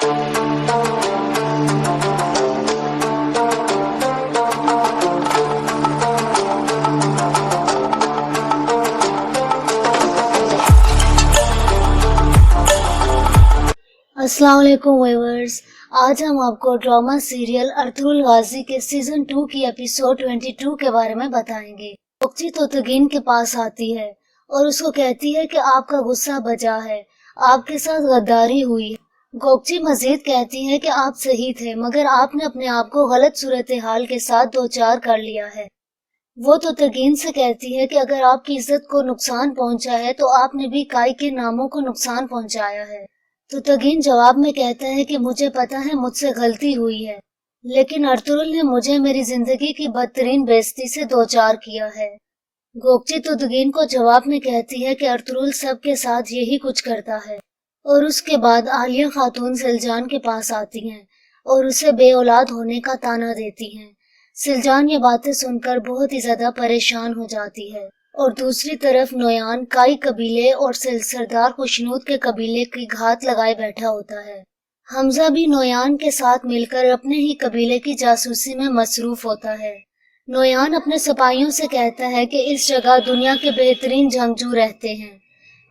अस्सलाम वालेकुम व्यूअर्स, आज हम आपको ड्रामा सीरियल अर्तुगरुल गाजी के सीजन 2 की एपिसोड 22 के बारे में बताएंगे। गोकची तोतगीन के पास आती है और उसको कहती है कि आपका गुस्सा बजा है, आपके साथ गद्दारी हुई है। गोकची मजीद कहती है कि आप सही थे, मगर आपने अपने आप को गलत सूरत हाल के साथ दो चार कर लिया है। वो तोतगीन से कहती है कि अगर आपकी इज्जत को नुकसान पहुंचा है तो आपने भी काई के नामों को नुकसान पहुंचाया है। तोतगीन जवाब में कहता है कि मुझे पता है मुझसे गलती हुई है, लेकिन अर्तुगरुल ने मुझे मेरी जिंदगी की बदतरीन बेइज्जती से दो चार किया है। गोकची तोतगीन को जवाब में कहती है कि अर्तुगरुल सबके साथ यही कुछ करता है। और उसके बाद आलिया खातून सिलजान के पास आती हैं और उसे बे औलाद होने का ताना देती हैं। सिलजान ये बातें सुनकर बहुत ही ज्यादा परेशान हो जाती है। और दूसरी तरफ नोयान काई कबीले और सरदार खुशनूद के कबीले की घात लगाए बैठा होता है। हमजा भी नोयान के साथ मिलकर अपने ही कबीले की जासूसी में मसरूफ होता है। नोयान अपने सिपाहियों से कहता है कि इस जगह दुनिया के बेहतरीन जंगजू रहते हैं,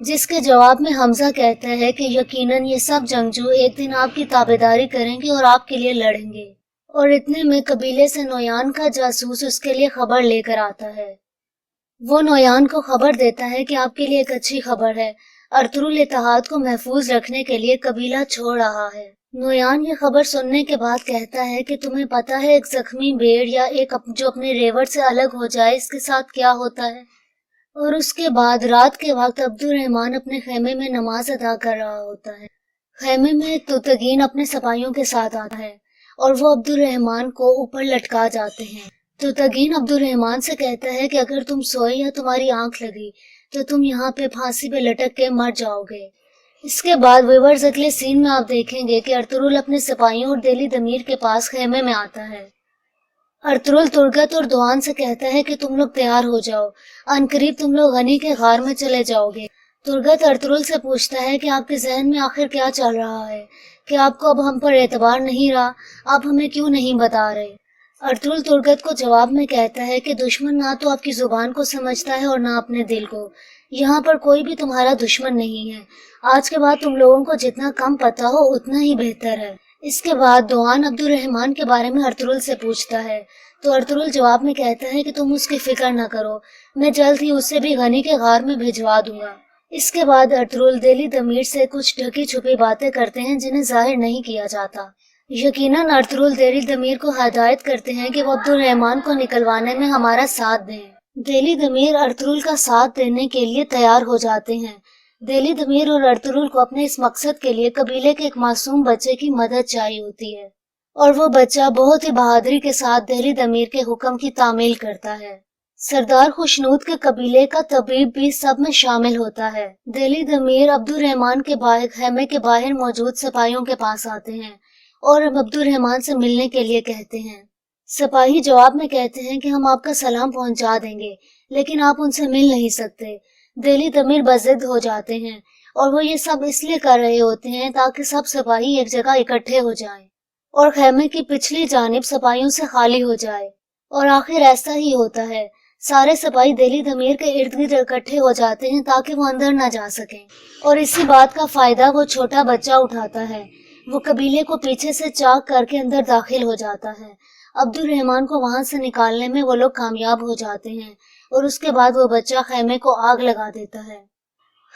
जिसके जवाब में हमजा कहता है कि यकीनन ये सब जंगजू एक दिन आपकी ताबेदारी करेंगे और आपके लिए लड़ेंगे। और इतने में कबीले से नोयान का जासूस उसके लिए खबर लेकर आता है। वो नोयान को खबर देता है कि आपके लिए एक अच्छी खबर है, अर्तुगरुल इत्तेहाद को महफूज रखने के लिए कबीला छोड़ रहा है। नोयान ये खबर सुनने के बाद कहता है कि तुम्हें पता है एक जख्मी भेड़ या एक जो अपने रेवड़ से अलग हो जाए इसके साथ क्या होता है। और उसके बाद रात के वक्त अब्दुर्रहमान अपने खेमे में नमाज अदा कर रहा होता है। खेमे में तोतगीन अपने सिपाहियों के साथ आता है और वो अब्दुर्रहमान को ऊपर लटका जाते हैं। तोतगीन अब्दुर्रहमान से कहता है कि अगर तुम सोए या तुम्हारी आंख लगी तो तुम यहाँ पे फांसी पे लटक के मर जाओगे। इसके बाद व्यूअर्स अगले सीन में आप देखेंगे कि अर्तुगरुल अपने सिपाहियों और दिली दमीर के पास खेमे में आता है। अर्तुगरुल तुर्गत और दुआन से कहता है कि तुम लोग तैयार हो जाओ, अनकरीब तुम लोग गनी के गार में चले जाओगे। तुर्गत अर्तुगरुल से पूछता है कि आपके जहन में आखिर क्या चल रहा है, कि आपको अब हम पर एतबार नहीं रहा, आप हमें क्यों नहीं बता रहे। अर्तुगरुल तुर्गत को जवाब में कहता है कि दुश्मन ना तो आपकी जुबान को समझता है और ना अपने दिल को। यहाँ पर कोई भी तुम्हारा दुश्मन नहीं है। आज के बाद तुम लोगों को जितना कम पता हो उतना ही बेहतर है। इसके बाद दुआन अब्दुर्रहमान के बारे में अर्तुगरुल से पूछता है तो अर्तुगरुल जवाब में कहता है कि तुम उसकी फिक्र न करो, मैं जल्द ही उसे भी गनी के गार में भिजवा दूंगा। इसके बाद अर्तुगरुल दिली दमीर से कुछ ढकी छुपी बातें करते हैं जिन्हें जाहिर नहीं किया जाता। यकीनन अर्तुगरुल दिली दमीर को हदायत करते हैं कि वो अब्दुर्रहमान को निकलवाने में हमारा साथ दें। दिली दमीर अर्तुगरुल का साथ देने के लिए तैयार हो जाते हैं। दिली दमीर और अर्तुगरुल को अपने इस मकसद के लिए कबीले के एक मासूम बच्चे की मदद चाहिए होती है और वो बच्चा बहुत ही बहादुरी के साथ दिली दमीर के हुक्म की तामील करता है। सरदार खुशनूद के कबीले का तबीब भी सब में शामिल होता है। दिली दमीर अब्दुर्रहमान के खेमे के बाहर मौजूद सिपाहियों के पास आते हैं और अब्दुर्रहमान से मिलने के लिए कहते हैं। सिपाही जवाब में कहते हैं कि हम आपका सलाम पहुंचा देंगे, लेकिन आप उनसे मिल नहीं सकते। दिली दमीर बज़िद हो जाते हैं और वो ये सब इसलिए कर रहे होते हैं ताकि सब सिपाही एक जगह इकट्ठे हो जाएं और खेमे की पिछली जानिब सिपाहियों से खाली हो जाए। और आखिर ऐसा ही होता है, सारे सिपाही दिली दमीर के इर्द गिर्द इकट्ठे हो जाते हैं ताकि वो अंदर न जा सकें। और इसी बात का फायदा वो छोटा बच्चा उठाता है। वो कबीले को पीछे से चाक करके अंदर दाखिल हो जाता है। अब्दुर्रहमान को वहां से निकालने में वो लोग कामयाब हो जाते हैं और उसके बाद वो बच्चा खेमे को आग लगा देता है।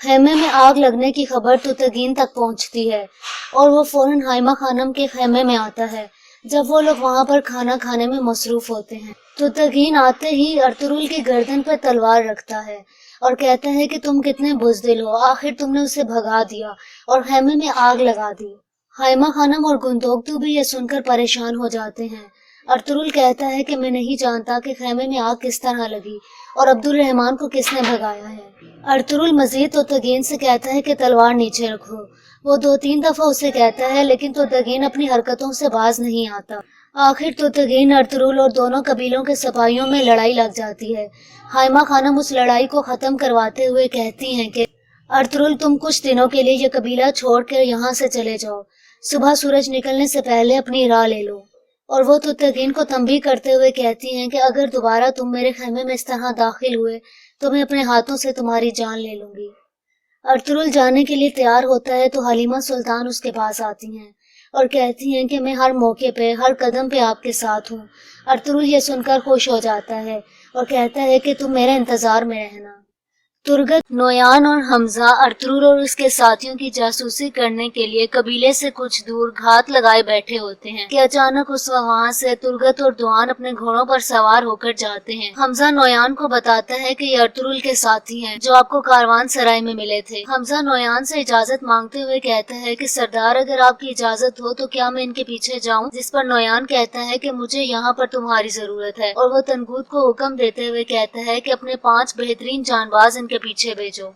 खेमे में आग लगने की खबर तोतगीन तक पहुंचती है और वो फौरन हाइमा खानम के खेमे में आता है। जब वो लोग वहां पर खाना खाने में मसरूफ होते हैं, तोतगीन आते ही अर्तुगरुल की गर्दन पर तलवार रखता है और कहता है कि तुम कितने बुज़दिल हो, आखिर तुमने उसे भगा दिया और खेमे में आग लगा दी। हाइमा खानम और गुंदोगतू भी ये सुनकर परेशान हो जाते हैं। अर्तुगरुल कहता है कि मैं नहीं जानता कि खेमे में आग किस तरह लगी और अब्दुर्रहमान को किसने भगाया है। अर्तुगरुल मजीद तोतगीन से कहता है कि तलवार नीचे रखो। वो 2-3 दफा उसे कहता है, लेकिन तोतगीन अपनी हरकतों से बाज नहीं आता। आखिर तोतगीन अर्तुगरुल और दोनों कबीलों के सिपाहियों में लड़ाई लग जाती है। हाइमा खानम उस लड़ाई को खत्म करवाते हुए कहती हैं कि अर्तुगरुल तुम कुछ दिनों के लिए ये कबीला छोड़कर यहाँ से चले जाओ। सुबह सूरज निकलने से पहले अपनी राह ले लो। और वो तुतगीन को तंबीह करते हुए कहती हैं कि अगर दोबारा तुम मेरे खेमे में इस तरह दाखिल हुए तो मैं अपने हाथों से तुम्हारी जान ले लूंगी। अर्तुगरुल जाने के लिए तैयार होता है तो हलीमा सुल्तान उसके पास आती हैं और कहती हैं कि मैं हर मौके पे, हर कदम पे आपके साथ हूँ। अर्तुगरुल ये सुनकर खुश हो जाता है और कहता है कि तुम मेरे इंतजार में रहना। तुर्गत, नोयान और हमजा अर्तुगरुल और उसके साथियों की जासूसी करने के लिए कबीले से कुछ दूर घात लगाए बैठे होते हैं कि अचानक उस वहां से तुर्गत और दुआन अपने घोड़ों पर सवार होकर जाते हैं। हमजा नोयान को बताता है कि ये अर्तुगरुल के साथी हैं जो आपको कारवान सराय में मिले थे। हमजा नोयान से इजाजत मांगते हुए कहता है कि सरदार, अगर आपकी इजाजत हो तो क्या मैं इनके पीछे जाऊं? जिस पर नोयान कहता है कि मुझे यहाँ पर तुम्हारी जरूरत है, और वो तनगूत को हुक्म देते हुए कहता है कि अपने 5 बेहतरीन जानबाज इनके पीछे भेजो।